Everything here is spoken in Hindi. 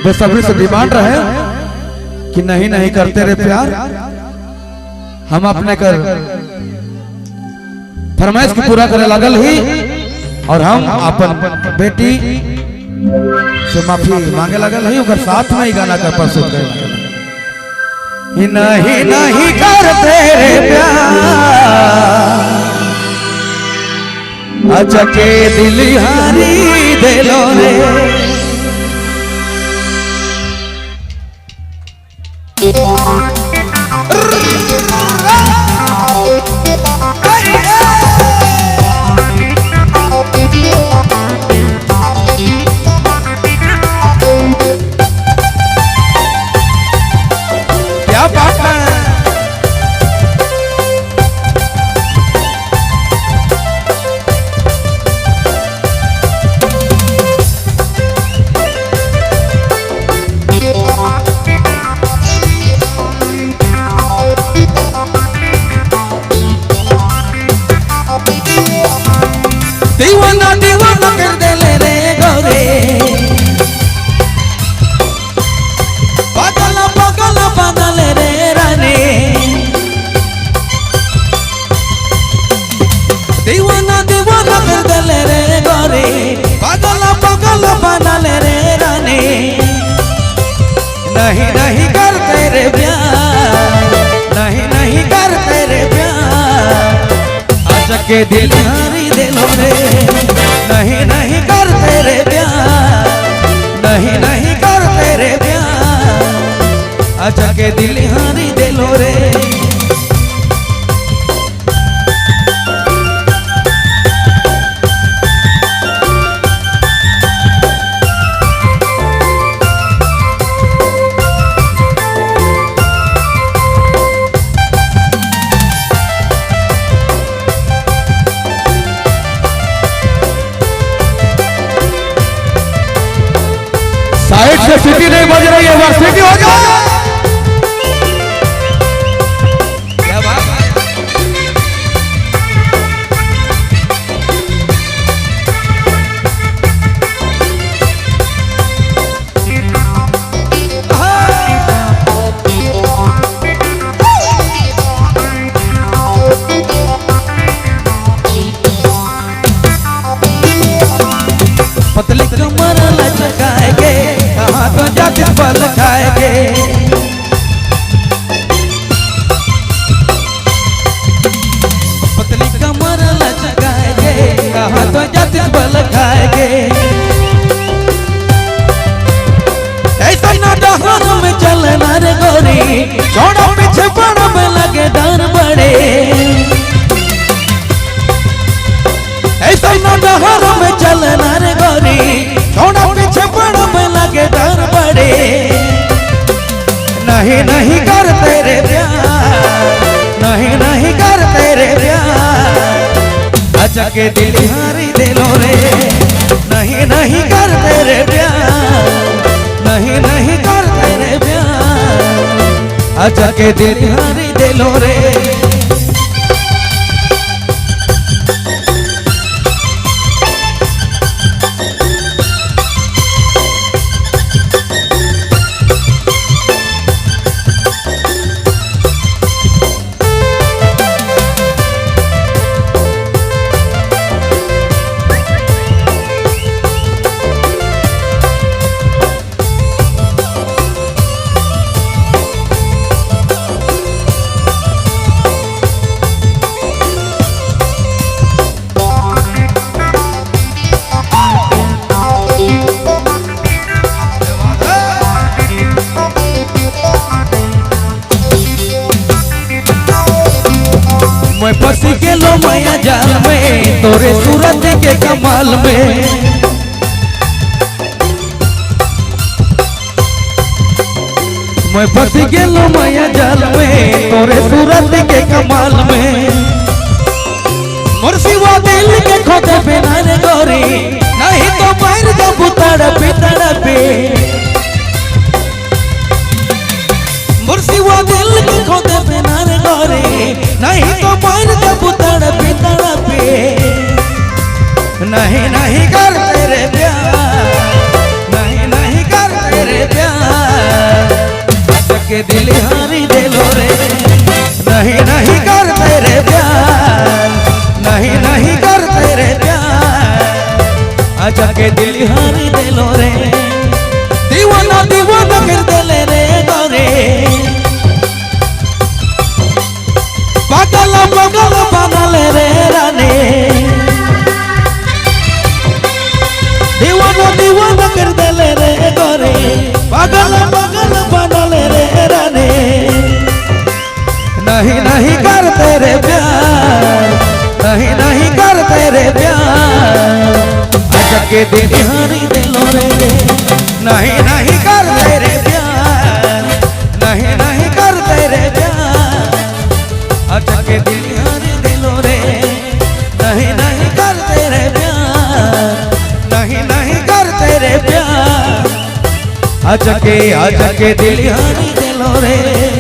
बेसब्री से डिमांड रहे कि नहीं नहीं करते रे प्यार, हम अपने कर फरमाइश को पूरा करे लगल ही और हम अपन बेटी से माफी मांगे लगल ही, उनका साथ में ही गाना कर प्रस्तुत करे नहीं नहीं करते रे प्यार, अचके दिल हारी दिलो रे। क्या बात है, दीवाना दीवाना कर दे ले रे गोरे, पागल पागल पागल रे रानी, दीवाना दीवाना कर दे ले रे गोरे, पागल पागल पागल रे रानी। नहीं नहीं करते रे प्यार, नहीं नहीं करते रे प्यार, आज के दिल हारी दिलो रे। नहीं नहीं करते रे प्यार, नहीं नहीं करते रे प्यार, आज के दिल हारी दिलो रे। साइड से सीटी नहीं बज रही है, बार सीटी हो जाए। क्या बात पतली कमर लचकाएगे, कहाँ तो जाके पल खाएगे, पतली कमर लचकाएगे, कहाँ तो जाके पल खाएगे। ऐसा ना डहार में चलना रे गोरी, छोड़ा पीछे पड़ में लगे डर बड़े। ऐसा ना डहार में चलना रे गोरी, छोड़ा पीछे पड़ में लगे डर बड़े। नहीं नहीं करते रे प्यार, नहीं नहीं करते रे प्यार, अच्छा के दिल हारी दिलो रे। नहीं नहीं करते रे प्यार, नहीं नहीं करते रे प्यार, अच्छा के दिल हारी दिलो रे। मैं फंस गेलो माया जाल में, तोरे सूरत के कमाल में। मैं फंस गेलो माया जाल में, तोरे सूरत के कमाल में। मुर्शिवा दिल के खोदे बिना रे गोरी, नहीं तो पैर जब तड़पे तड़पे। मुर्शिवा दिल के खोदे बिना रे गोरी, नहीं तो पैर जब तड़पे तड़पे। नहीं नहीं करते रे प्यार, नहीं नहीं करते रे प्यार, के दिल हारी दिलो रे नहीं नहीं कर तेरे प्यार नहीं नहीं कर तेरे प्यार आजा के दिल हारी दिलो रे दीवाना दीवाना कर दिले रे गोरे पागल पागल पागल रे रानी दीवाना दीवाना कर दिले रे गोरे पागल पागल पागल रे रानी नहीं नहीं कर तेरे प्यार नहीं नहीं कर तेरे प्यार आजा के दिल हारी दिलो रे नहीं नहीं कर तेरे प्यार नहीं नहीं कर तेरे प्यार आजा के दिल हारी दिलो रे नहीं नहीं कर तेरे प्यार नहीं नहीं कर तेरे प्यार आजा के दिल हारी दिलो रे।